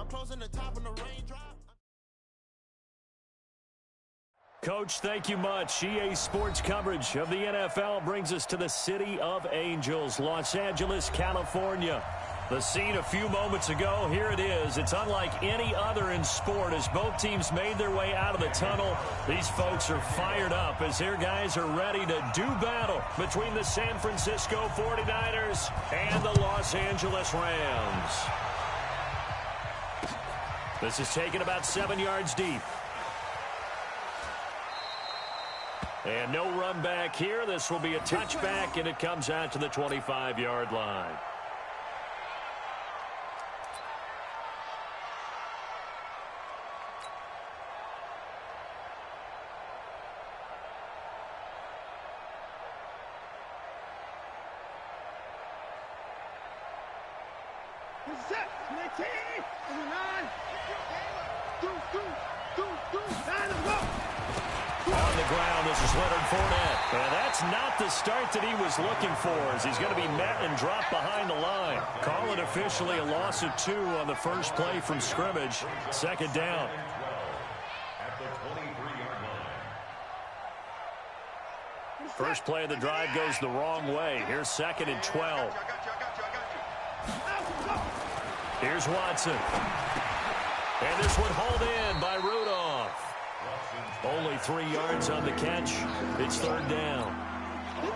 I'm closing the top of the raindrop. Coach, thank you much. EA Sports coverage of the NFL brings us to the City of Angels, Los Angeles, California. The scene a few moments ago, here it is. It's unlike any other in sport as both teams made their way out of the tunnel. These folks are fired up as their guys are ready to do battle between the San Francisco 49ers and the Los Angeles Rams. This is taken about 7 yards deep. And no run back here. This will be a touchback, and it comes out to the 25-yard line. On the ground, this is Leonard Fournette. And that's not the start that he was looking for, as he's going to be met and dropped behind the line. Call it officially a loss of 2 on the first play from scrimmage. Second down. First play of the drive goes the wrong way. Here's 2nd and 12. Here's Watson. And this one hauled in by Rudolph. Only 3 yards on the catch. It's 3rd down.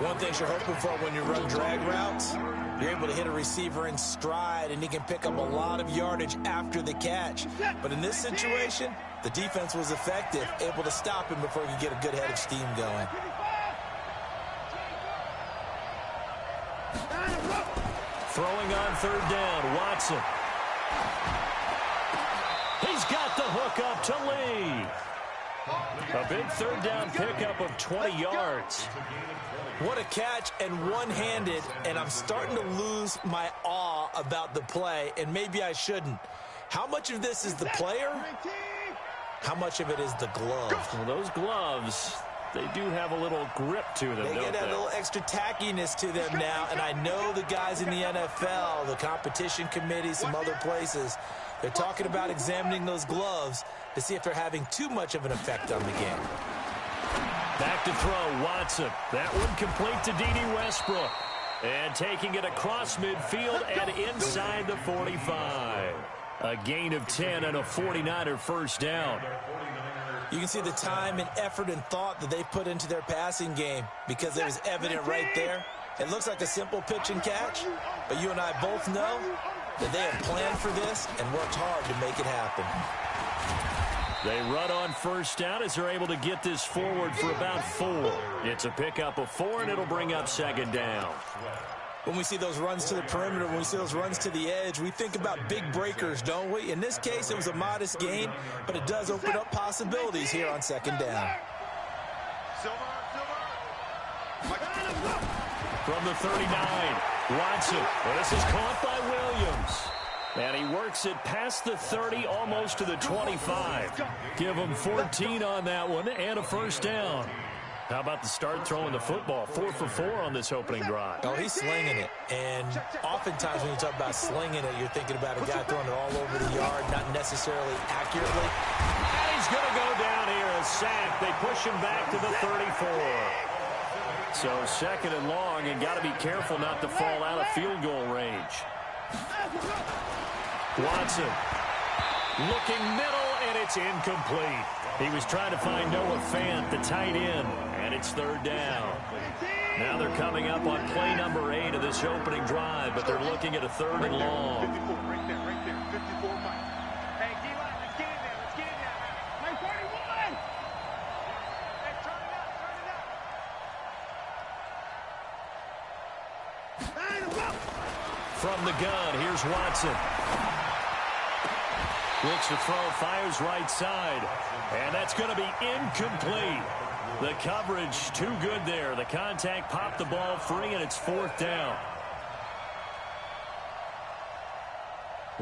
One thing you're hoping for when you run drag routes, you're able to hit a receiver in stride, and he can pick up a lot of yardage after the catch. But in this situation, the defense was effective, able to stop him before he could get a good head of steam going. Throwing on 3rd down, Watson. He's got the hook up to Lee. A big 3rd down pickup of 20 yards. What a catch, and one-handed, and I'm starting to lose my awe about the play, and maybe I shouldn't. How much of this is the player? How much of it is the glove? Well, those gloves, they do have a little grip to them, They don't get they? a little extra tackiness to them now, and I know the guys in the NFL, the competition committee, some other places, they're talking about examining those gloves to see if they're having too much of an effect on the game. Back to throw, Watson. That one complete to D.D. Westbrook. And taking it across midfield and inside the 45. A gain of 10 and a 49er first down. You can see the time and effort and thought that they put into their passing game because it was evident right there. It looks like a simple pitch and catch, but you and I both know that they have planned for this and worked hard to make it happen. They run on first down as they're able to get this forward for about 4. It's a pickup of 4, and it'll bring up 2nd down. When we see those runs to the perimeter, when we see those runs to the edge, we think about big breakers, don't we? In this case, it was a modest gain, but it does open up possibilities here on 2nd down. From the 39, Watson. Well, this is caught by Williams. And he works it past the 30, almost to the 25. Give him 14 on that one and a first down. How about the start throwing the football? 4 for 4 on this opening drive. Oh, he's slinging it. And oftentimes when you talk about slinging it, you're thinking about a guy throwing it all over the yard, not necessarily accurately. And he's going to go down here, a sack. They push him back to the 34. So 2nd and long, and got to be careful not to fall out of field goal range. Watson looking middle, and it's incomplete. He was trying to find Noah Fant, the tight end, and it's 3rd down. Now they're coming up on play number 8 of this opening drive, but they're looking at a 3rd and long. 54, right there, 54, Mike. Hey, D-line, let's get in there, Mike 41! Hey, turn it up. From the gun, here's Watson. Looks to throw, fires right side. And that's going to be incomplete. The coverage too good there. The contact popped the ball free, and it's 4th down.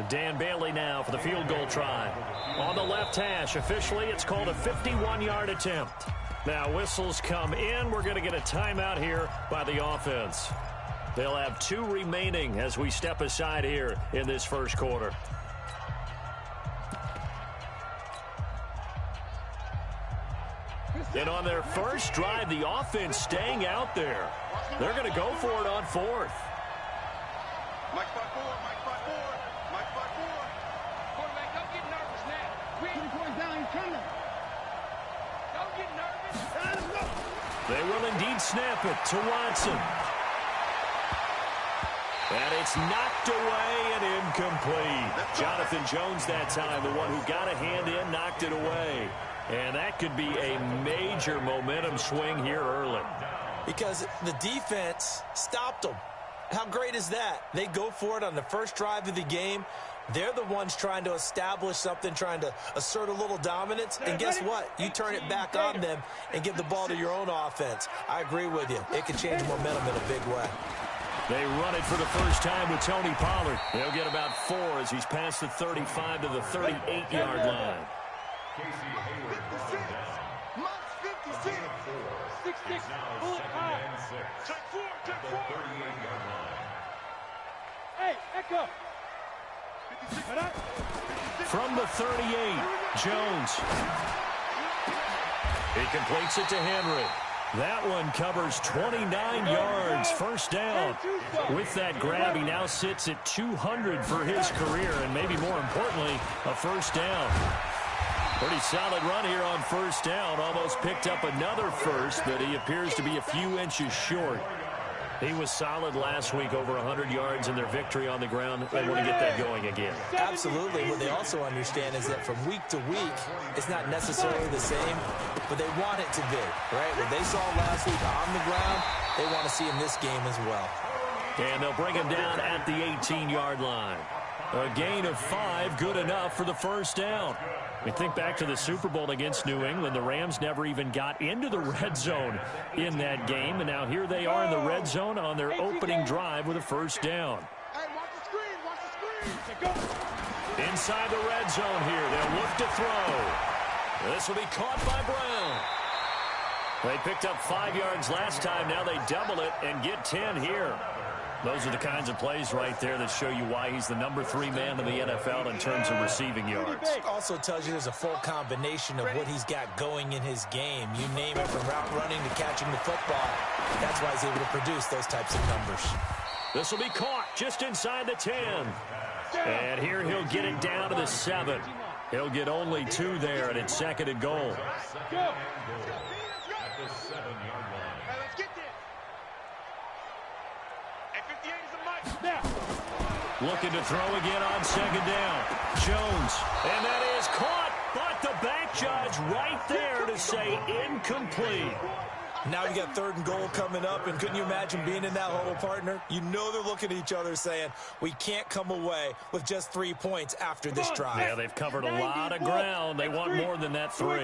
Dan Bailey now for the field goal try. On the left hash, officially it's called a 51-yard attempt. Now whistles come in. We're going to get a timeout here by the offense. They'll have 2 remaining as we step aside here in this first quarter. And on their first drive, the offense staying out there. They're going to go for it on fourth. Mike spot four, Mike spot four, Mike spot four. Quarterback, don't get nervous now. We 20 points down, he's coming. Don't get nervous. Let's go. They will indeed snap it to Watson. And it's knocked away and incomplete. Jonathan Jones that time, the one who got a hand in, knocked it away. And that could be a major momentum swing here early. Because the defense stopped them. How great is that? They go for it on the first drive of the game. They're the ones trying to establish something, trying to assert a little dominance. And guess what? You turn it back on them and give the ball to your own offense. I agree with you. It can change momentum in a big way. They run it for the first time with Tony Pollard. They'll get about 4 as he's past the 35 to the 38-yard line. 56. Must 56. 6-6. Bullet high. Check four. Hey, echo. 56. From the 38, Jones. He completes it to Henry. That one covers 29 yards, first down. With that grab, he now sits at 200 for his career, and maybe more importantly, a first down. Pretty solid run here on first down. Almost picked up another first, but he appears to be a few inches short. He was solid last week, over 100 yards in their victory on the ground. They want to get that going again. Absolutely. What they also understand is that from week to week, it's not necessarily the same, but they want it to be, right? What they saw last week on the ground, they want to see in this game as well. And they'll bring him down at the 18-yard line. A gain of 5, good enough for the first down. We think back to the Super Bowl against New England. The Rams never even got into the red zone in that game. And now here they are in the red zone on their opening drive with a first down. Hey, watch the screen. Watch the screen. Inside the red zone here. They'll look to throw. This will be caught by Brown. They picked up 5 yards last time. Now they double it and get 10 here. Those are the kinds of plays right there that show you why he's the number 3 man in the NFL in terms of receiving yards. Also tells you there's a full combination of what he's got going in his game. You name it, from route running to catching the football. That's why he's able to produce those types of numbers. This will be caught just inside the 10. And here he'll get it down to the 7. He'll get only 2 there, and it's second and goal. Looking to throw again on second down. Jones. And that is caught, but the back judge right there to say incomplete. Now you got 3rd and goal coming up, and couldn't you imagine being in that huddle, partner? You know they're looking at each other saying, we can't come away with just 3 points after this drive. Yeah, they've covered a lot of ground. They want more than that 3.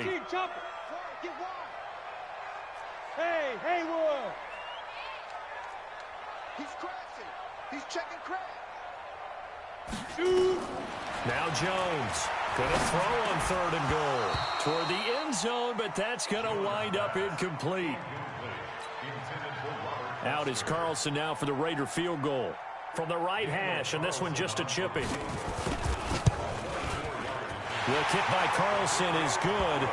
Hey, Haywood. He's crashing. He's checking crack. Now Jones going to throw on 3rd and goal toward the end zone, but that's going to wind up incomplete. Out is Carlson now for the Raider field goal from the right hash, and this one just a chipping. The kick by Carlson is good.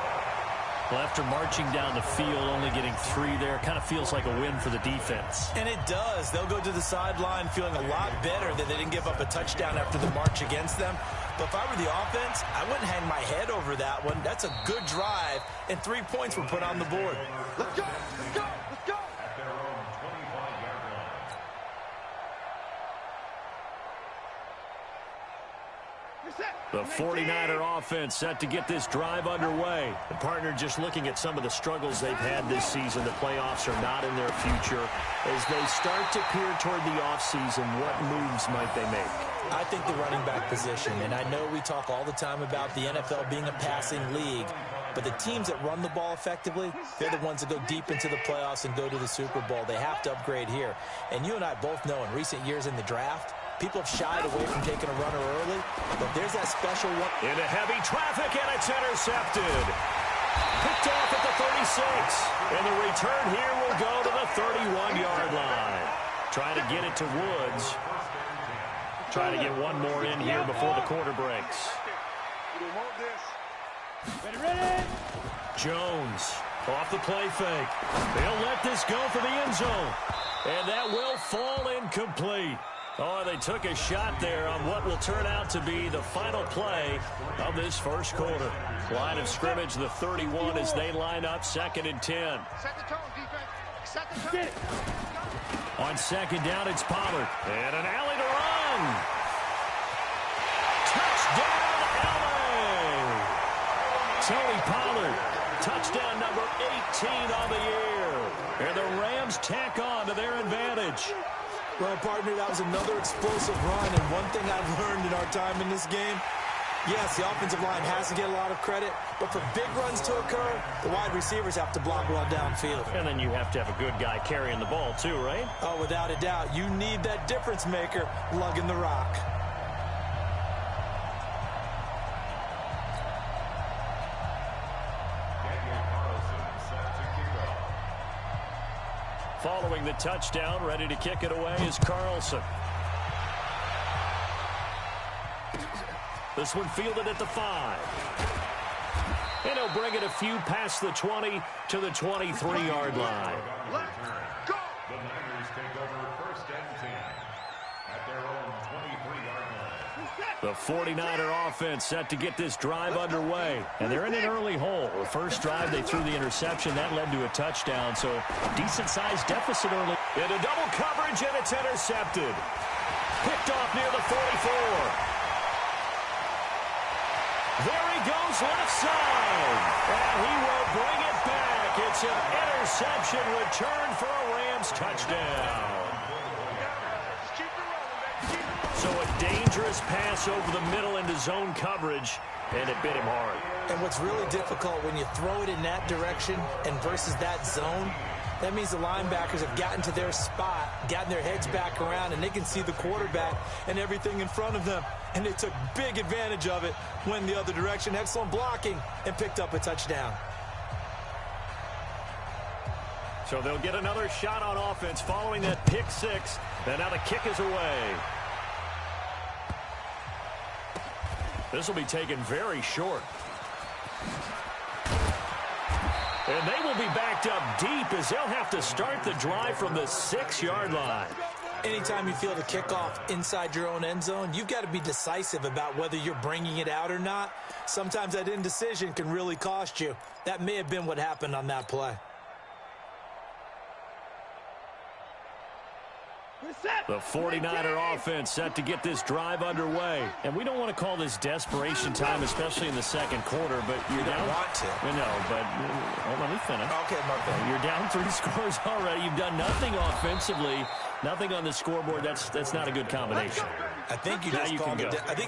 Well, after marching down the field, only getting 3 there, kind of feels like a win for the defense. And it does. They'll go to the sideline feeling a lot better that they didn't give up a touchdown after the march against them. But if I were the offense, I wouldn't hang my head over that one. That's a good drive, and 3 points were put on the board. Let's go. Let's go. Let's go. The 49er offense set to get this drive underway. The partner just looking at some of the struggles they've had this season. The playoffs are not in their future. As they start to peer toward the offseason, what moves might they make? I think the running back position, and I know we talk all the time about the NFL being a passing league, but the teams that run the ball effectively, they're the ones that go deep into the playoffs and go to the Super Bowl. They have to upgrade here. And you and I both know in recent years in the draft, people have shied away from taking a runner early, but there's that special one. Into heavy traffic, and it's intercepted. Picked off at the 36. And the return here will go to the 31-yard line. Trying to get it to Woods. Trying to get one more in here before the quarter breaks. Jones Off the play fake. They'll let this go for the end zone. And that will fall incomplete. Oh, they took a shot there on what will turn out to be the final play of this first quarter. Line of scrimmage, the 31 as they line up 2nd and 10. Set the tone, defense. Set the tone. On 2nd down, it's Pollard. And an alley to run. Touchdown, LA! Tony Pollard, touchdown number 18 on the year. And the Rams tack on to their advantage. Well, partner, that was another explosive run, and one thing I've learned in our time in this game, yes, the offensive line has to get a lot of credit, but for big runs to occur, the wide receivers have to block well downfield. And then you have to have a good guy carrying the ball too, right? Oh, without a doubt. You need that difference maker lugging the rock. Following the touchdown, ready to kick it away is Carlson. This one fielded at the 5. And he'll bring it a few past the 20 to the 23-yard line. Let's go. The Niners take over 1st and 10 at their own 23-yard line. The 49er offense set to get this drive underway. And they're in an early hole. The first drive, they threw the interception. That led to a touchdown, so decent-sized deficit early. Into double coverage, and it's intercepted. Picked off near the 44. There he goes left side. And he will bring it back. It's an interception return for a Rams touchdown. So a dangerous pass over the middle into zone coverage, and it bit him hard. And what's really difficult when you throw it in that direction and versus that zone, that means the linebackers have gotten to their spot, gotten their heads back around, and they can see the quarterback and everything in front of them. And they took big advantage of it, went the other direction, excellent blocking, and picked up a touchdown. So they'll get another shot on offense following that pick 6. And now the kick is away. This will be taken very short. And they will be backed up deep as they'll have to start the drive from the 6-yard line. Anytime you feel the kickoff inside your own end zone, you've got to be decisive about whether you're bringing it out or not. Sometimes that indecision can really cost you. That may have been what happened on that play. The 49er offense set to get this drive underway. And we don't want to call this desperation time, especially in the second quarter, but you're down. You don't want to. I know, but let me finish. Okay, my bad. You're down 3 scores already. You've done nothing offensively, nothing on the scoreboard. That's not a good combination. I think you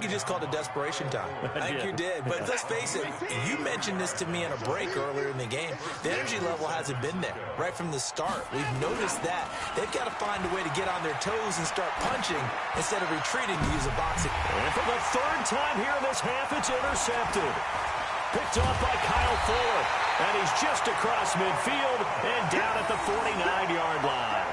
just called it desperation time. I think you did. But let's face it, you mentioned this to me in a break earlier in the game. The energy level hasn't been there right from the start. We've noticed that. They've got to find a way to get on their toes and start punching instead of retreating to use a boxing. And for the 3rd time here in this half, it's intercepted. Picked off by Kyle Fuller. And he's just across midfield and down at the 49-yard line.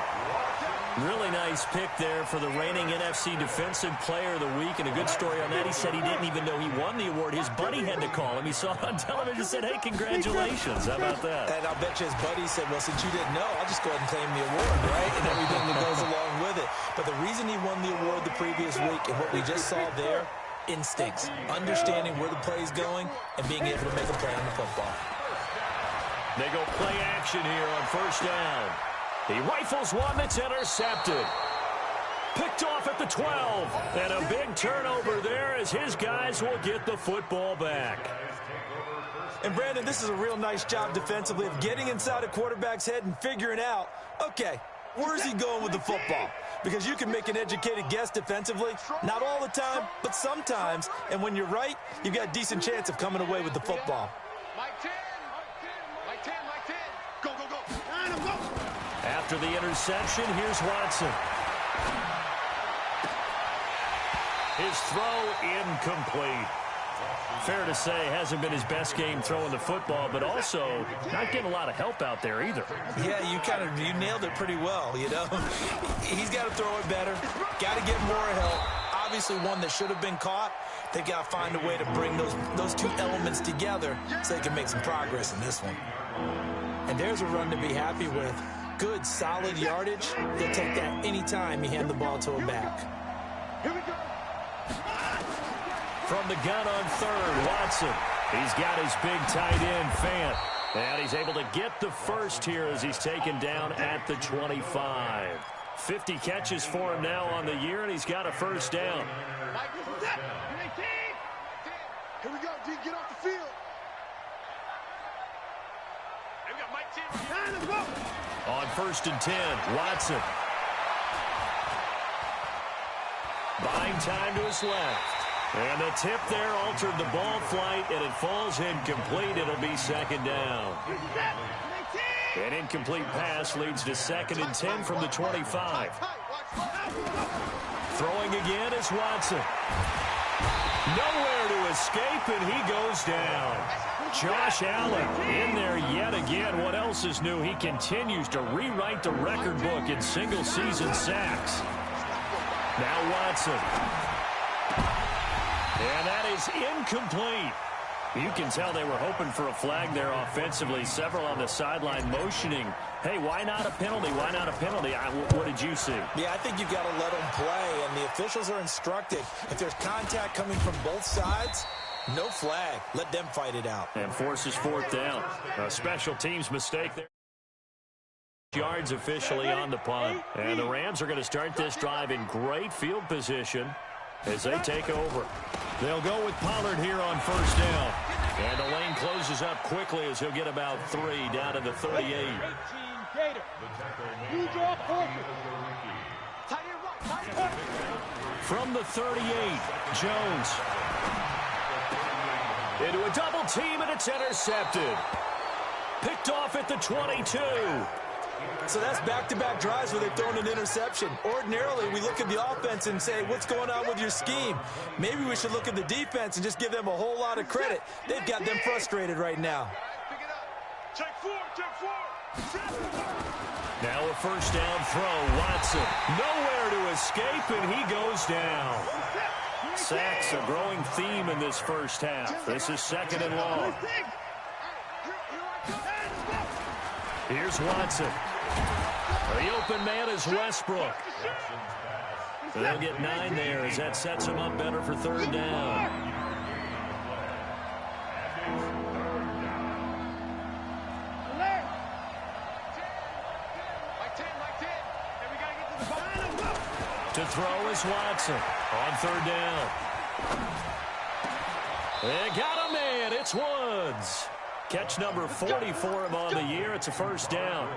Really nice pick there for the reigning NFC Defensive Player of the Week. And a good story on that. He said he didn't even know he won the award. His buddy had to call him. He saw it on television and said, hey, congratulations. How about that? And I'll bet you his buddy said, well, since you didn't know, I'll just go ahead and claim the award, right? And everything that goes along with it. But the reason he won the award the previous week and what we just saw there, instincts, understanding where the play is going and being able to make a play on the football. They go play action here on 1st down. He rifles one that's intercepted. Picked off at the 12. And a big turnover there as his guys will get the football back. And, Brandon, this is a real nice job defensively of getting inside a quarterback's head and figuring out, okay, where's he going with the football? Because you can make an educated guess defensively. Not all the time, but sometimes. And when you're right, you've got a decent chance of coming away with the football. Mike 10. Mike 10. Mike 10. Go, go, go. Go. After the interception, here's Watson. His throw incomplete. Fair to say, hasn't been his best game throwing the football, but also not getting a lot of help out there either. Yeah, you nailed it pretty well, you know. He's got to throw it better, got to get more help. Obviously one that should have been caught. They've got to find a way to bring those two elements together so they can make some progress in this one. And there's a run to be happy with. Good, solid yardage. They'll take that anytime you hand the ball to him back. Here we go. From the gun on third, Watson. He's got his big tight end, Fant. And he's able to get the first here as he's taken down at the 25. 50 catches for him now on the year, and he's got a first down. Mike, this is it. Here we go, D. Get off the field. Here we go, Mike 10. Let's go. On 1st and 10, Watson. Buying time to his left. And the tip there altered the ball flight, and it falls incomplete. It'll be second down. An incomplete pass leads to 2nd and 10 from the 25. Throwing again is Watson. Nowhere to escape, and he goes down. Josh Allen in there yet again. What else is new? He continues to rewrite the record book in single-season sacks. Now Watson. And that is incomplete. You can tell they were hoping for a flag there offensively. Several on the sideline motioning. Hey, why not a penalty? Why not a penalty? What did you see? Yeah, I think you've got to let them play, and the officials are instructed. If there's contact coming from both sides, no flag. Let them fight it out. And forces 4th down. A special teams mistake there. Yards officially on the punt. And the Rams are going to start this drive in great field position as they take over. They'll go with Pollard here on 1st down. And the lane closes up quickly as he'll get about 3 down to the 38. From the 38, Jones. Into a double team, and it's intercepted. Picked off at the 22. So that's back-to-back drives where they've thrown an interception. Ordinarily, we look at the offense and say, what's going on with your scheme? Maybe we should look at the defense and just give them a whole lot of credit. They've got them frustrated right now. Check 4, check 4. Now a first down throw, Watson. Nowhere to escape, and he goes down. Sacks, a growing theme in this first half. This is 2nd and long. Here's Watson. The open man is Westbrook. They'll get 9 there as that sets him up better for 3rd down. To throw is Watson on 3rd down. They got a man. It's Woods. Catch number 40 for him on the year. It's a first down.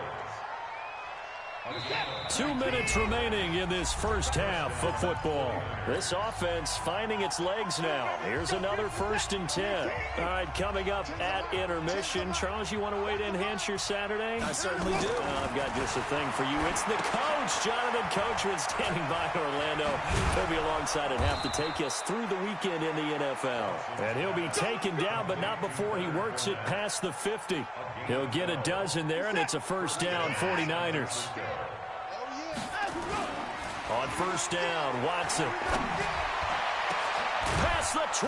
2 minutes remaining in this first half of football. This offense finding its legs now. Here's another 1st and 10. All right, coming up at intermission. Charles, you want to wait to enhance your Saturday? I certainly do. I've got just a thing for you. It's the coach, Jonathan Coachman, standing by Orlando. He'll be alongside at half to take us through the weekend in the NFL. And he'll be taken down, but not before he works it past the 50. He'll get a dozen there, and it's a first down, 49ers. On 1st down, Watson. Past the 20.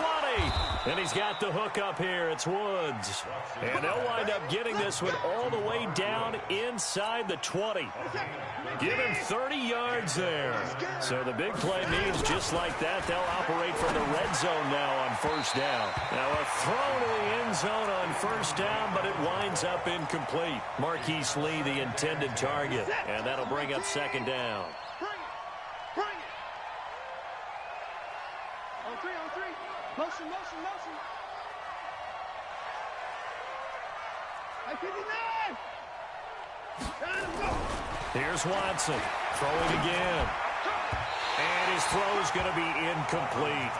And he's got the hook up here. It's Woods. And they'll wind up getting this one all the way down inside the 20. Give him 30 yards there. So the big play means just like that, they'll operate from the red zone now on 1st down. Now a throw to the end zone on 1st down, but it winds up incomplete. Marquise Lee, the intended target. And that'll bring up 2nd down. Motion, motion, motion. I 59. Here's Watson throwing again. And his throw is going to be incomplete.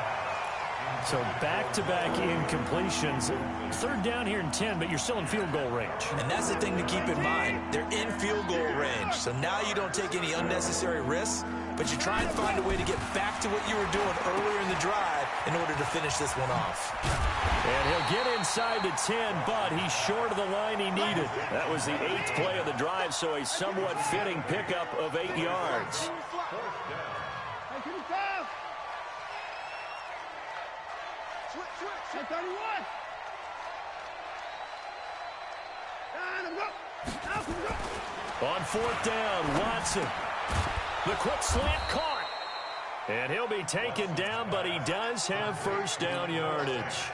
So back-to-back incompletions. 3rd down here in 10, but you're still in field goal range. And that's the thing to keep in mind. They're in field goal range. So now you don't take any unnecessary risks, but you try and find a way to get back to what you were doing earlier in the drive in order to finish this one off. And he'll get inside the 10, but he's short of the line he needed. That was the 8th play of the drive, so a somewhat fitting pickup of 8 yards. Switch, 31. On fourth down, Watson. The quick slant caught. And he'll be taken down, but he does have first down yardage.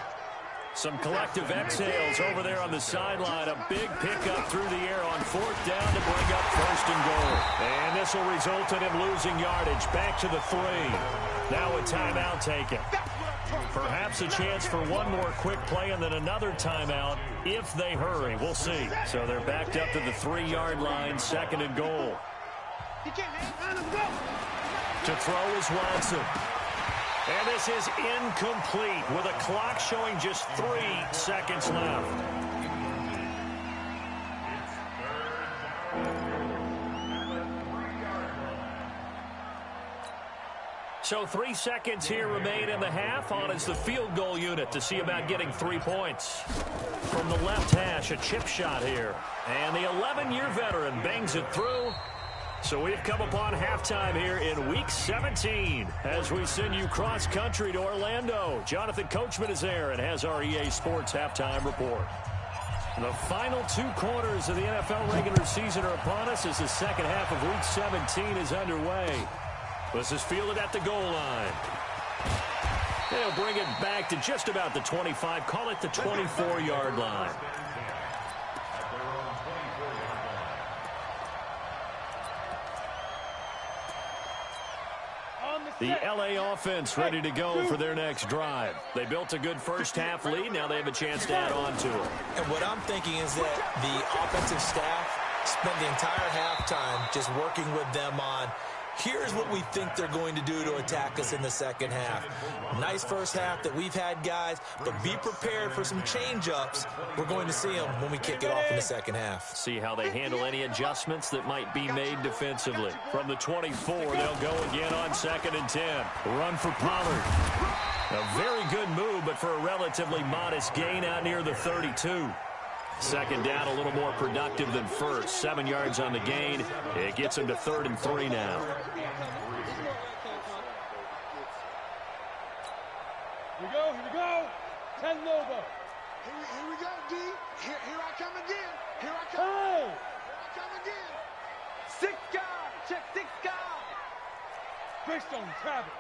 Some collective exhales over there on the sideline. A big pickup through the air on fourth down to bring up first and goal. And this will result in him losing yardage. Back to the 3. Now a timeout taken. Perhaps a chance for one more quick play and then another timeout if they hurry. We'll see. So they're backed up to the 3-yard line, second and goal. To throw is Watson. And this is incomplete with a clock showing just 3 seconds left. So 3 seconds here remain in the half. On is the field goal unit to see about getting 3 points. From the left hash, a chip shot here. And the 11-year veteran bangs it through. So we've come upon halftime here in Week 17 as we send you cross-country to Orlando. Jonathan Coachman is there and has our EA Sports halftime report. The final 2 quarters of the NFL regular season are upon us as the second half of Week 17 is underway. This is fielded at the goal line. They'll bring it back to just about the 25, call it the 24-yard line. The LA offense ready to go for their next drive. They built a good first-half lead. Now they have a chance to add on to it. And what I'm thinking is that the offensive staff spent the entire halftime just working with them on, here's what we think they're going to do to attack us in the second half. Nice first half that we've had, guys, but be prepared for some change-ups. We're going to see them when we kick it off in the second half. See how they handle any adjustments that might be made defensively. From the 24, they'll go again on 2nd and 10. Run for Pollard. A very good move, but for a relatively modest gain out near the 32. Second down, a little more productive than first. 7 yards on the gain. It gets him to 3rd and 3 now. Here we go. 10 Lobo. Here we go, D. Here I come again. Here I come. Hey. Here I come again. 6 guys. Check 6 guys. Greystone, Travis.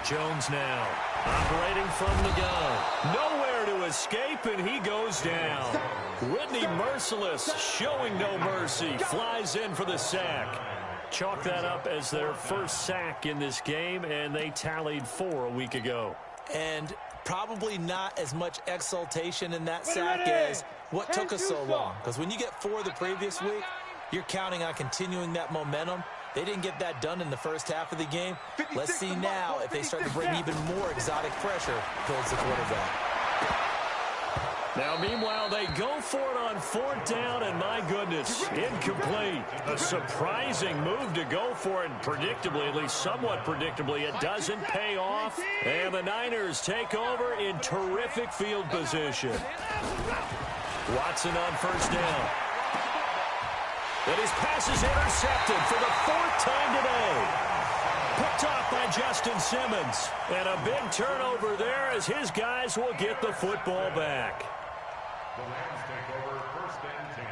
Jones now operating from the gun. Nowhere to escape, and he goes down. Whitney Merciless showing no mercy. Flies in for the sack. Chalk that up as their first sack in this game, and they tallied 4 a week ago. And probably not as much exultation in that sack as what took us so long. Because when you get 4 the previous week, you're counting on continuing that momentum. They didn't get that done in the first half of the game. Let's see now if they start to bring even more exotic pressure towards the quarterback. Now, meanwhile, they go for it on 4th down, and my goodness, incomplete. A surprising move to go for it, predictably, at least somewhat predictably. It doesn't pay off, and the Niners take over in terrific field position. Watson on 1st down. And his pass is intercepted for the 4th time today. Picked off by Justin Simmons. And a big turnover there as his guys will get the football back. The Rams take over 1st and 10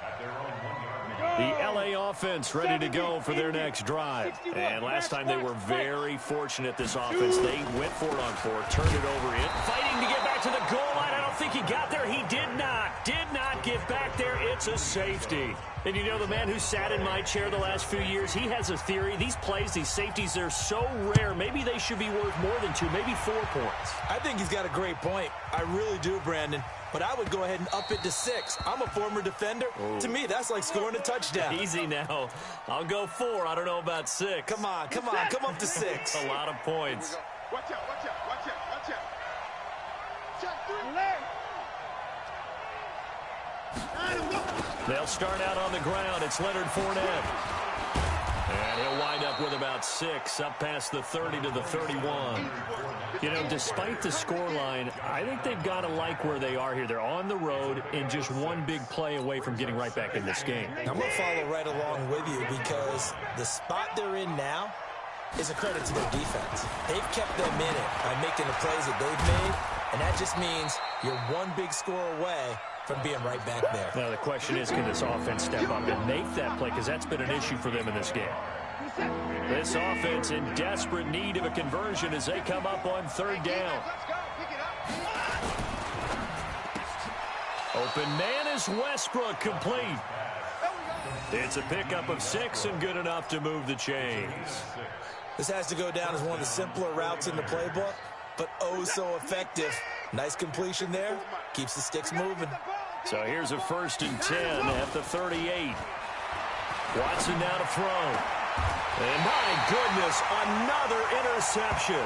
at their own 1-yard line. The LA offense ready to go for their next drive. And last time they were very fortunate, this offense. They went for it on 4, turned it over in. Fighting to get back to the goal line. I don't think he got there. He did not get back there. It's a safety. And you know, the man who sat in my chair the last few years, he has a theory. These plays, these safeties, they're so rare. Maybe they should be worth more than 2, maybe 4 points. I think he's got a great point. I really do, Brandon. But I would go ahead and up it to 6. I'm a former defender. Ooh. To me, that's like scoring a touchdown. Easy now. I'll go 4. I don't know about 6. Come on. Come up to 6. A lot of points. Watch out. Check 3. They'll start out on the ground. It's Leonard Fournette. And he'll wind up with about 6, up past the 30 to the 31. You know, despite the scoreline, I think they've got to like where they are here. They're on the road and just one big play away from getting right back in this game. I'm going to follow right along with you because the spot they're in now is a credit to their defense. They've kept them in it by making the plays that they've made, and that just means you're one big score away from being right back there. Now, the question is, can this offense step up and make that play? Because that's been an issue for them in this game. This offense in desperate need of a conversion as they come up on third down. Open man is Westbrook, complete. It's a pickup of 6 and good enough to move the chains. This has to go down as one of the simpler routes in the playbook, but oh so effective. Nice completion there. Keeps the sticks moving. So here's a 1st and 10 at the 38. Watson now to throw. And my goodness, another interception.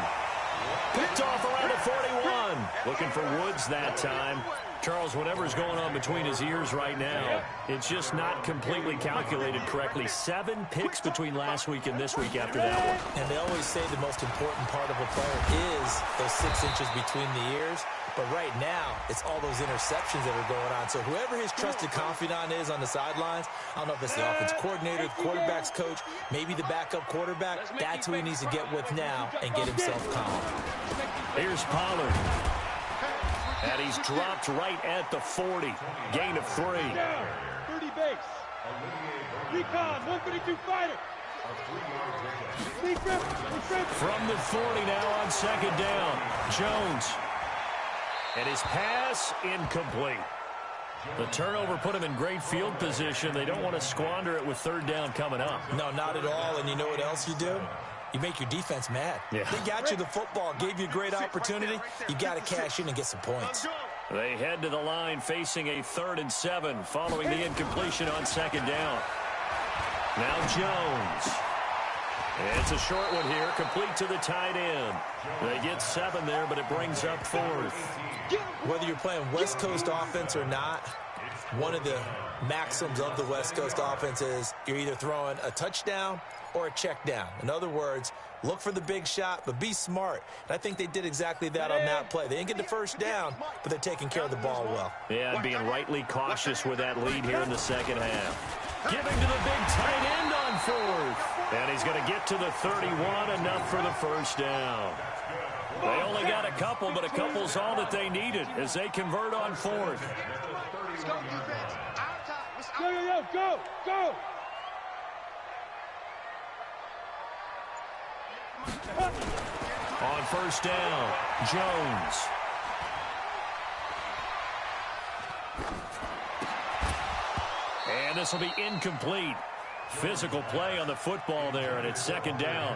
Picked off around the 41. Looking for Woods that time. Charles, whatever's going on between his ears right now, it's just not completely calculated correctly. 7 picks between last week and this week after that one. And they always say the most important part of a player is those 6 inches between the ears. But right now, it's all those interceptions that are going on. So whoever his trusted confidant is on the sidelines, I don't know if it's the offense coordinator, the quarterback's coach, maybe the backup quarterback, that's who he needs to get with now and get himself calm. Here's Pollard. And he's dropped right at the 40. Gain of 3. 30 base. Recon, 132 fighter. From the 40 now on 2nd down. Jones. And his pass incomplete. The turnover put him in great field position. They don't want to squander it with 3rd down coming up. No, not at all. And you know what else you do? You make your defense mad. Yeah. They got you the football, gave you a great opportunity. You got to cash in and get some points. They head to the line facing a 3rd and 7 following the incompletion on 2nd down. Now Jones. It's a short one here, complete to the tight end. They get 7 there, but it brings up 4th. Whether you're playing West Coast offense or not, one of the maxims of the West Coast offense is you're either throwing a touchdown or a check down. In other words, look for the big shot, but be smart. And I think they did exactly that on that play. They didn't get the 1st down, but they're taking care of the ball well. Yeah, and being rightly cautious with that lead here in the 2nd half. Giving to the big tight end on 4th. And he's going to get to the 31, enough for the 1st down. They only got a couple, but a couple's all that they needed as they convert on 4th. Go, go, go! On 1st down, Jones. And this will be incomplete. Physical play on the football there, and it's 2nd down.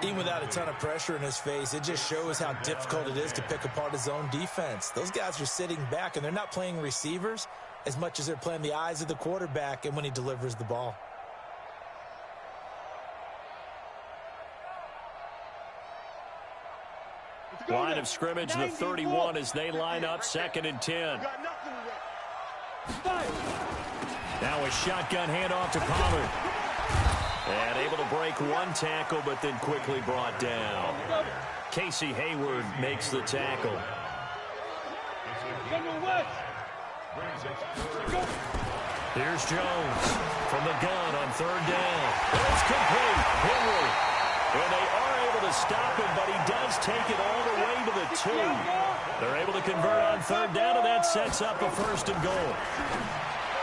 Even without a ton of pressure in his face, it just shows how difficult it is to pick apart his own defense. Those guys are sitting back, and they're not playing receivers as much as they're playing the eyes of the quarterback and when he delivers the ball. Line of scrimmage, the 31 as they line up 2nd and 10. Now a shotgun handoff to Pollard. And able to break 1 tackle, but then quickly brought down. Casey Hayward makes the tackle. Here's Jones from the gun on 3rd down. And it's complete. Henry. And they are able to stop him, but he does take it all the way to the 2. They're able to convert on 3rd down, and that sets up a 1st and goal.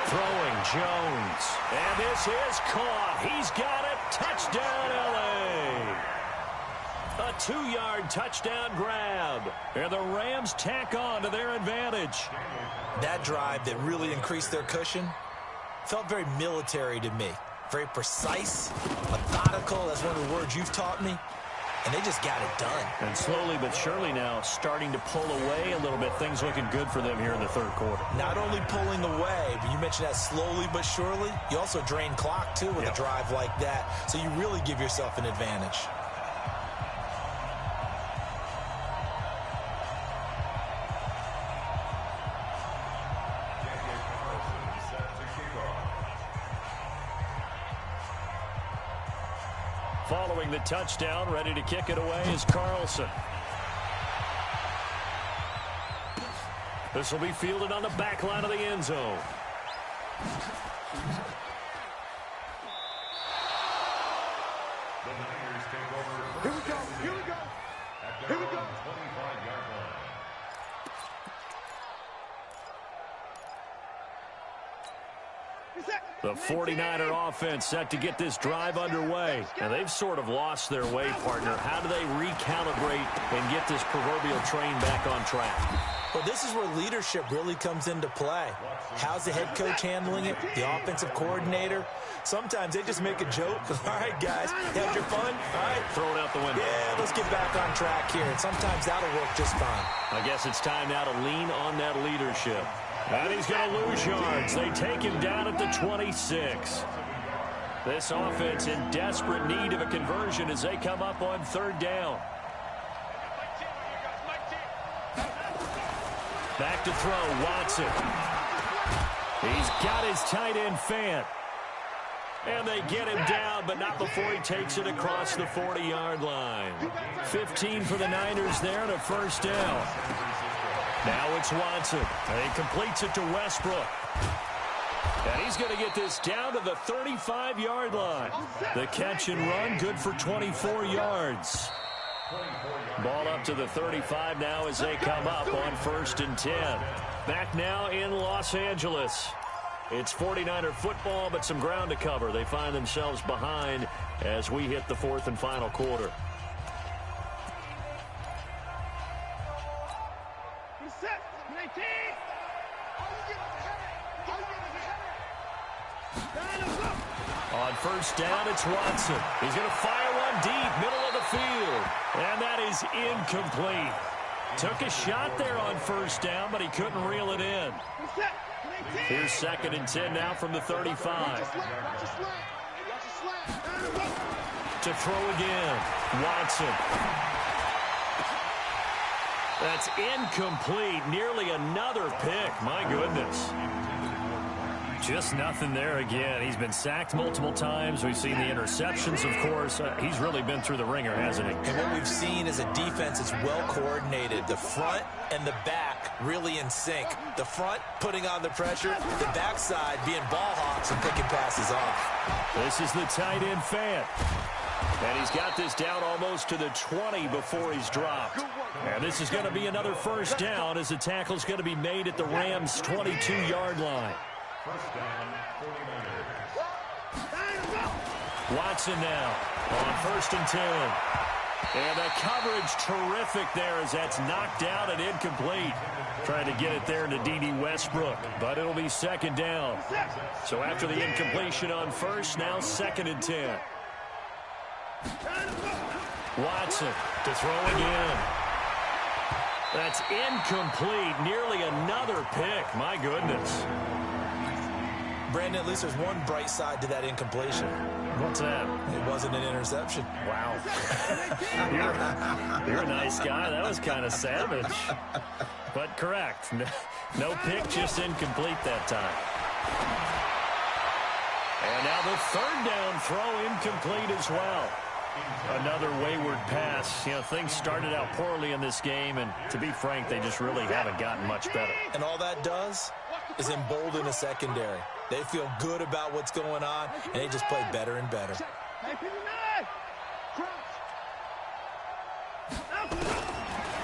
Throwing Jones. And this is caught. He's got it. Touchdown, L.A. A 2-yard touchdown grab. And the Rams tack on to their advantage. That drive that really increased their cushion felt very military to me. Very precise, methodical. That's one of the words you've taught me. And they just got it done. And slowly but surely now starting to pull away a little bit. Things looking good for them here in the 3rd quarter. Not only pulling away, but you mentioned that slowly but surely. You also drain clock, too, with a drive like that. So you really give yourself an advantage. Following the touchdown, ready to kick it away is Carlson. This will be fielded on the back line of the end zone. Here we go, here we go, here we go. The 49er offense set to get this drive underway. And they've sort of lost their way, partner. How do they recalibrate and get this proverbial train back on track? Well, this is where leadership really comes into play. How's the head coach handling it? The offensive coordinator? Sometimes they just make a joke. All right, guys, have your fun? All right. Throw it out the window. Yeah, let's get back on track here. And sometimes that'll work just fine. I guess it's time now to lean on that leadership. And he's going to lose yards. They take him down at the 26. This offense in desperate need of a conversion as they come up on third down. Back to throw, Watson. He's got his tight end Fant. And they get him down, but not before he takes it across the 40-yard line. 15 for the Niners there and a first down. Now it's Watson. And he completes it to Westbrook. And he's going to get this down to the 35-yard line. The catch and run, good for 24 yards. Ball up to the 35 now as they come up on 1st and 10. Back now in Los Angeles. It's 49er football, but some ground to cover. They find themselves behind as we hit the 4th and final quarter. On first down, it's Watson. He's going to fire one deep, middle of the field. And that is incomplete. Took a shot there on first down, but he couldn't reel it in. Here's 2nd and 10 now from the 35. To throw again. Watson. That's incomplete. Nearly another pick. My goodness. Just nothing there again. He's been sacked multiple times. We've seen the interceptions, of course. He's really been through the ringer, hasn't he? And what we've seen is a defense that's well coordinated. The front and the back really in sync. The front putting on the pressure. The backside being ball hawks and picking passes off. This is the tight end Fant. And he's got this down almost to the 20 before he's dropped. And this is going to be another first down as the tackle's going to be made at the Rams' 22-yard line. First down, 49ers. Watson now on 1st and 10. And the coverage terrific there as that's knocked down and incomplete. Trying to get it there to D.D. Westbrook, but it'll be 2nd down. So after the incompletion on first, now 2nd and 10. Watson to throw again. That's incomplete. Nearly another pick. My goodness. Brandon, at least there's one bright side to that incompletion. What's that? It wasn't an interception. Wow. You're a nice guy. That was kind of savage. But correct. No pick, just incomplete that time. And now the 3rd down throw incomplete as well. Another wayward pass. You know, things started out poorly in this game, and to be frank, they just really haven't gotten much better. And all that does is embolden a secondary. They feel good about what's going on, and they just play better and better.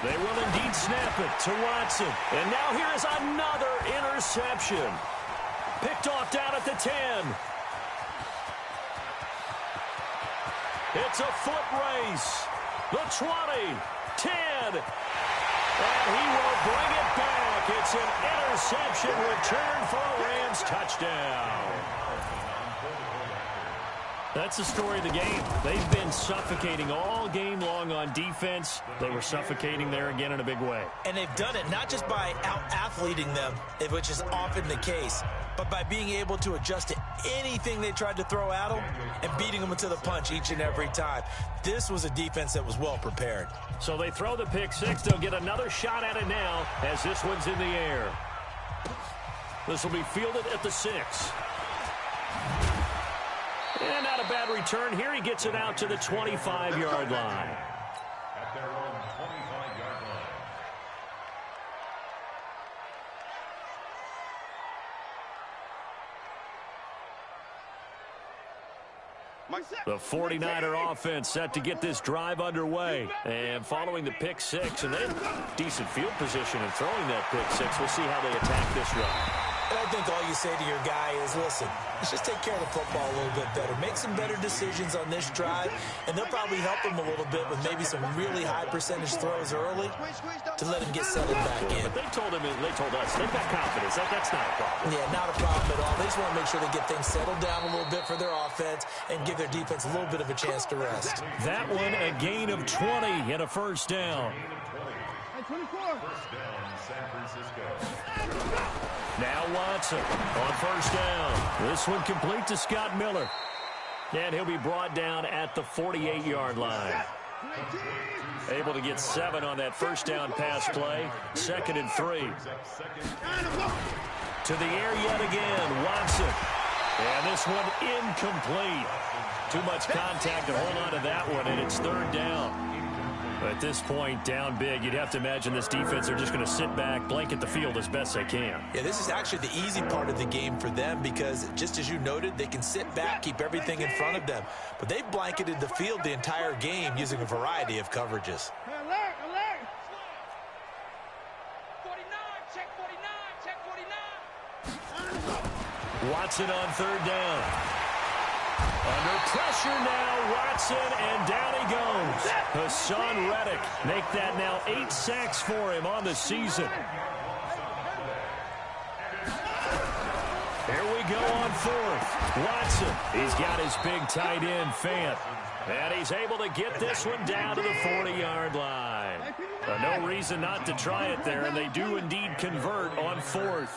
They will indeed snap it to Watson. And now here is another interception. Picked off down at the 10. It's a foot race. The 20, 10. And he will bring it back. It's an interception return for a Rams touchdown. That's the story of the game. They've been suffocating all game long on defense. They were suffocating there again in a big way. And they've done it not just by out-athleting them, which is often the case, but by being able to adjust to anything they tried to throw at them and beating them to the punch each and every time. This was a defense that was well prepared. So they throw the pick six. They'll get another shot at it now as this one's in the air. This will be fielded at the 6. And not a bad return here. He gets it out to the 25-yard line. At their own 25-yard line. The 49er offense set to get this drive underway. And following the pick six, and they have decent field position in throwing that pick six. We'll see how they attack this run. And I think all you say to your guy is, listen, let's just take care of the football a little bit better. Make some better decisions on this drive, and they'll probably help him a little bit with maybe some really high percentage throws early to let him get settled back in. But they told us, they've got confidence. That's not a problem. Yeah, not a problem at all. They just want to make sure they get things settled down a little bit for their offense and give their defense a little bit of a chance to rest. That one, a gain of 20 and a first down. First down, San Francisco. Now Watson on first down. This one complete to Scott Miller. And he'll be brought down at the 48-yard line. Able to get 7 on that first down pass play. 2nd and 3. To the air yet again, Watson. And this one incomplete. Too much contact to hold on to that one, and it's 3rd down. At this point, down big, you'd have to imagine this defense are just going to sit back, blanket the field as best they can. Yeah, this is actually the easy part of the game for them because, just as you noted, they can sit back, keep everything in front of them. But they've blanketed the field the entire game using a variety of coverages. Alert, alert. 49, check 49, check 49. Watson on 3rd down. Under pressure now, Watson, and down he goes. Hassan Reddick make that now 8 sacks for him on the season. Here we go on 4th. Watson, he's got his big tight end, Fant. And he's able to get this one down to the 40-yard line. No reason not to try it there, and they do indeed convert on 4th.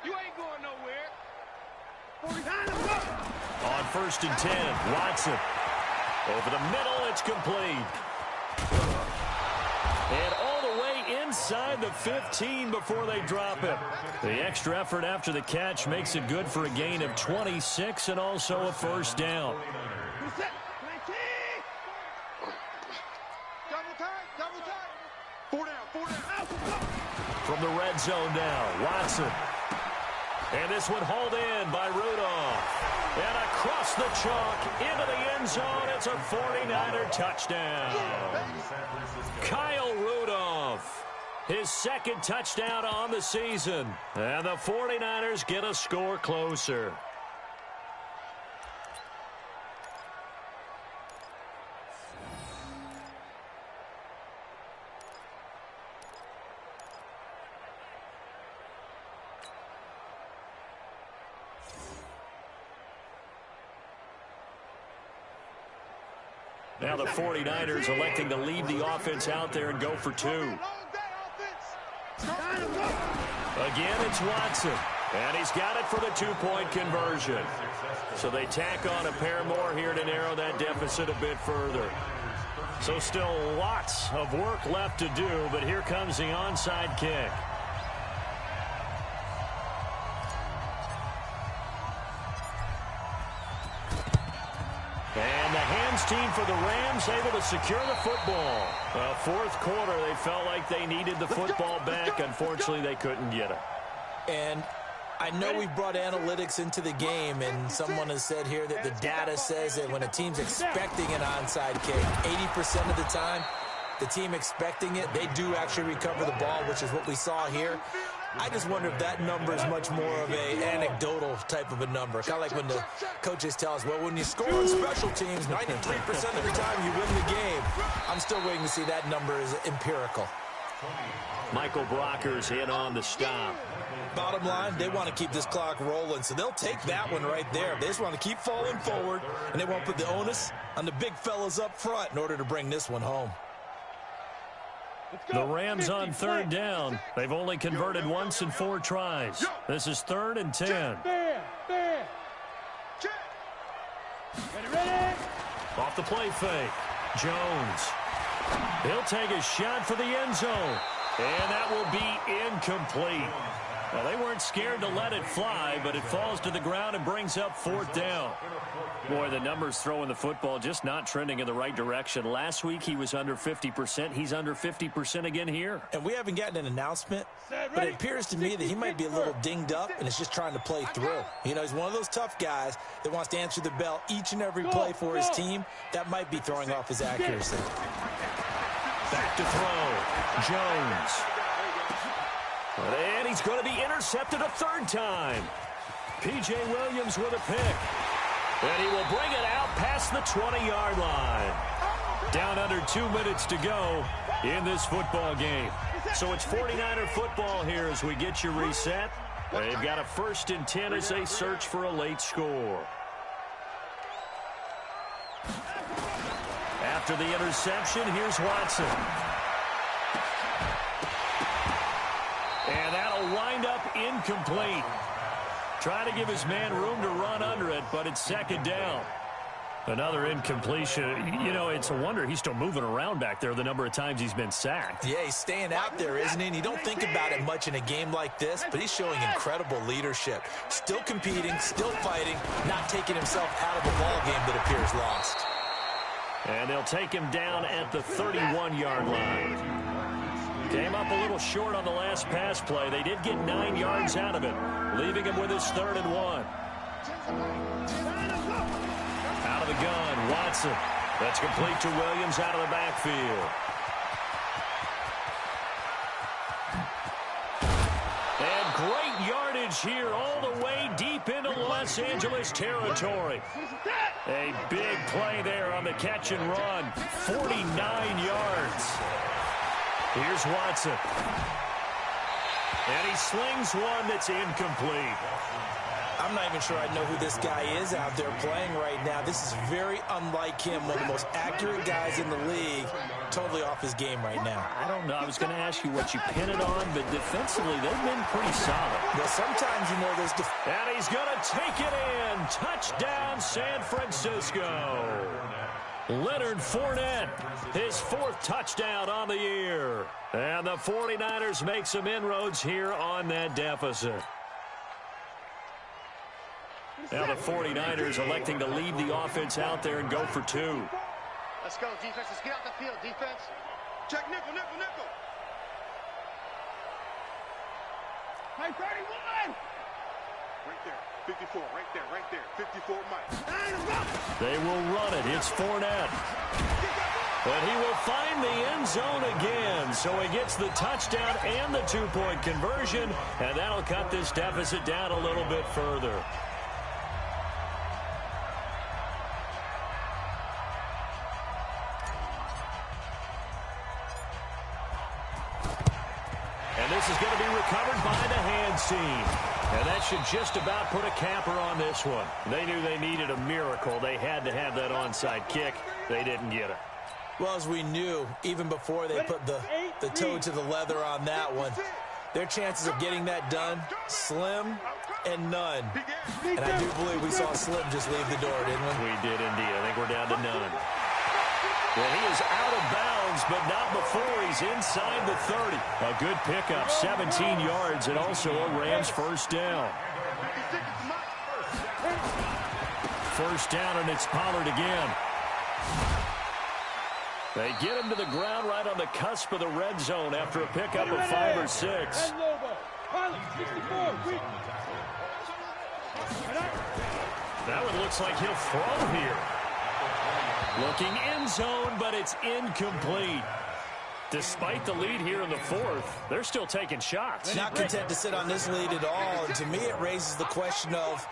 You ain't going nowhere. On 1st and 10, Watson. Over the middle, it's complete. And all the way inside the 15 before they drop him. The extra effort after the catch makes it good for a gain of 26 and also a first down. Double tight. 4 down. From the red zone now, Watson. And this one hauled in by Rudolph. And across the chalk into the end zone. It's a 49er touchdown. Kyle Rudolph, his 2nd touchdown on the season. And the 49ers get a score closer. Now the 49ers electing to leave the offense out there and go for 2. Again, it's Watson. And he's got it for the 2-point conversion. So they tack on a pair more here to narrow that deficit a bit further. So still lots of work left to do, but here comes the onside kick. And the hands team for the Rams able to secure the football. 4th quarter, they felt like they needed the football back. Unfortunately, they couldn't get it. And I know we've brought analytics into the game, and someone has said here that the data says that when a team's expecting an onside kick, 80% of the time, the team expecting it, they do actually recover the ball, which is what we saw here. I just wonder if that number is much more of a anecdotal type of a number. Kind of like when the coaches tell us, well, when you score on special teams, 93% of the time you win the game. I'm still waiting to see that number is empirical. Michael Brocker's in on the stop. Bottom line, they want to keep this clock rolling, so they'll take that one right there. They just want to keep falling forward, and they won't put the onus on the big fellas up front in order to bring this one home. The Rams on 3rd down. They've only converted once in 4 tries. This is 3rd and 10. Off the play fake. Jones. He'll take a shot for the end zone. And that will be incomplete. Well, they weren't scared to let it fly, but it falls to the ground and brings up 4th down. Boy, the numbers throwing the football just not trending in the right direction. Last week he was under 50%. He's under 50% again here. And we haven't gotten an announcement, but it appears to me that he might be a little dinged up and is just trying to play through. You know, he's one of those tough guys that wants to answer the bell each and every play for his team. That might be throwing off his accuracy. Back to throw. Jones. And he's going to be intercepted a third time. P.J. Williams with a pick. And he will bring it out past the 20-yard line. Down under 2 minutes to go in this football game. So it's 49er football here as we get you reset. They've got a 1st and 10 as they search for a late score. After the interception, here's Watson. And that'll wind up incomplete. Trying to give his man room to run under it, but it's 2nd down. Another incompletion. You know, it's a wonder he's still moving around back there the number of times he's been sacked. Yeah, he's staying out there, isn't he? And you don't think about it much in a game like this, but he's showing incredible leadership. Still competing, still fighting, not taking himself out of a ball game that appears lost. And they'll take him down at the 31-yard line. Came up a little short on the last pass play. They did get 9 yards out of it, leaving him with his 3rd and 1. Out of the gun, Watson. That's complete to Williams out of the backfield. And great yardage here all the way deep into Los Angeles territory. A big play there on the catch and run. 49 yards. Here's Watson. And he slings one that's incomplete. I'm not even sure I know who this guy is out there playing right now. This is very unlike him, one of the most accurate guys in the league. Totally off his game right now. I don't know. I was going to ask you what you pin it on, but defensively, they've been pretty solid. Well, sometimes, you know, there's... And he's going to take it in. Touchdown, San Francisco. Leonard Fournette, his 4th touchdown on the year. And the 49ers make some inroads here on that deficit. Now the 49ers electing to leave the offense out there and go for 2. Let's go, defense. Let's get out the field, defense. Check nickel, nickel, nickel. Hey, 31! Right there, 54, right there, 54, Mike. They will run it. It's Fournette. But he will find the end zone again. So he gets the touchdown and the 2-point conversion. And that'll cut this deficit down a little bit further. And this is going to be recovered by the hands team. And that should just about put a capper on this one. They knew they needed a miracle. They had to have that onside kick. They didn't get it. Well, as we knew, even before they put the toe to the leather on that one, their chances of getting that done, slim and none. And I do believe we saw Slim just leave the door, didn't we? We did indeed. I think we're down to none. Well, he is out of bounds, but not before he's inside the 30. A good pickup, 17 yards, and also a Rams 1st down. 1st down, and it's Pollard again. They get him to the ground right on the cusp of the red zone after a pickup of 5 or 6. That one looks like he'll throw here. Looking end zone, but it's incomplete. Despite the lead here in the 4th, they're still taking shots. Not content to sit on this lead at all. And to me, it raises the question of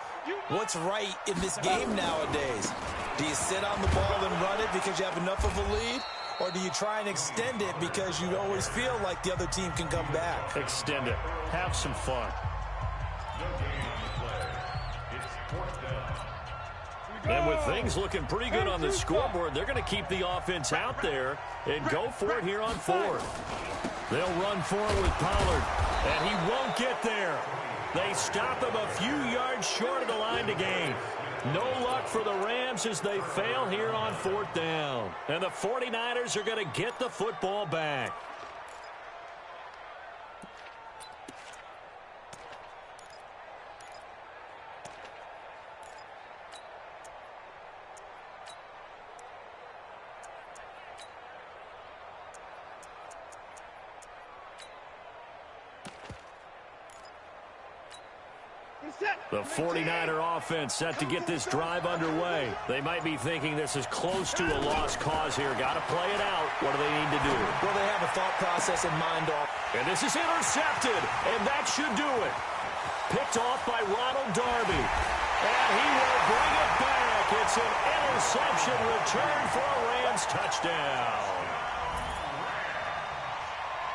what's right in this game nowadays. Do you sit on the ball and run it because you have enough of a lead? Or do you try and extend it because you always feel like the other team can come back? Extend it. Have some fun. And with things looking pretty good on the scoreboard, they're going to keep the offense out there and go for it here on 4th. They'll run for it with Pollard, and he won't get there. They stop him a few yards short of the line to gain. No luck for the Rams as they fail here on 4th down. And the 49ers are going to get the football back. The 49er offense set to get this drive underway. They might be thinking this is close to a lost cause here. Got to play it out. What do they need to do? Well, they have a thought process in mind. And this is intercepted, and that should do it. Picked off by Ronald Darby. And he will bring it back. It's an interception return for a Rams touchdown.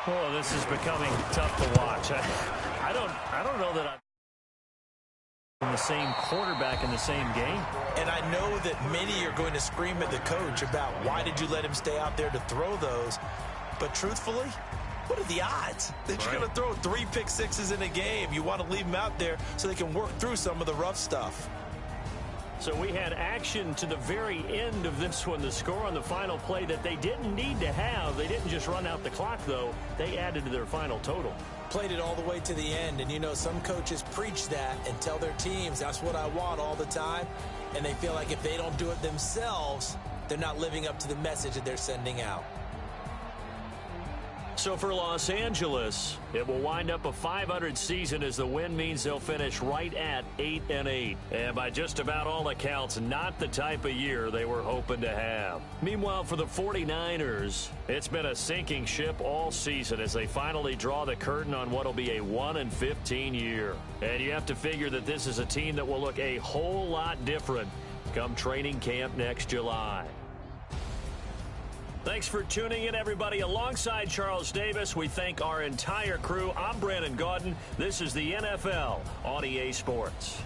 Oh, this is becoming tough to watch. I don't know that I'm the same quarterback in the same game. And I know that many are going to scream at the coach about why did you let him stay out there to throw those. But truthfully, what are the odds that you're going to throw 3 pick sixes in a game? You want to leave them out there so they can work through some of the rough stuff. So we had action to the very end of this one. The score on the final play that they didn't need to have. They didn't just run out the clock, though. They added to their final total. Played it all the way to the end. And, you know, some coaches preach that and tell their teams that's what I want all the time. And they feel like if they don't do it themselves, they're not living up to the message that they're sending out. So for Los Angeles, it will wind up a .500 season as the win means they'll finish right at 8-8. And by just about all accounts, not the type of year they were hoping to have. Meanwhile, for the 49ers, it's been a sinking ship all season as they finally draw the curtain on what will be a 1-15 year. And you have to figure that this is a team that will look a whole lot different come training camp next July. Thanks for tuning in, everybody. Alongside Charles Davis, we thank our entire crew. I'm Brandon Gaudin. This is the NFL on EA Sports.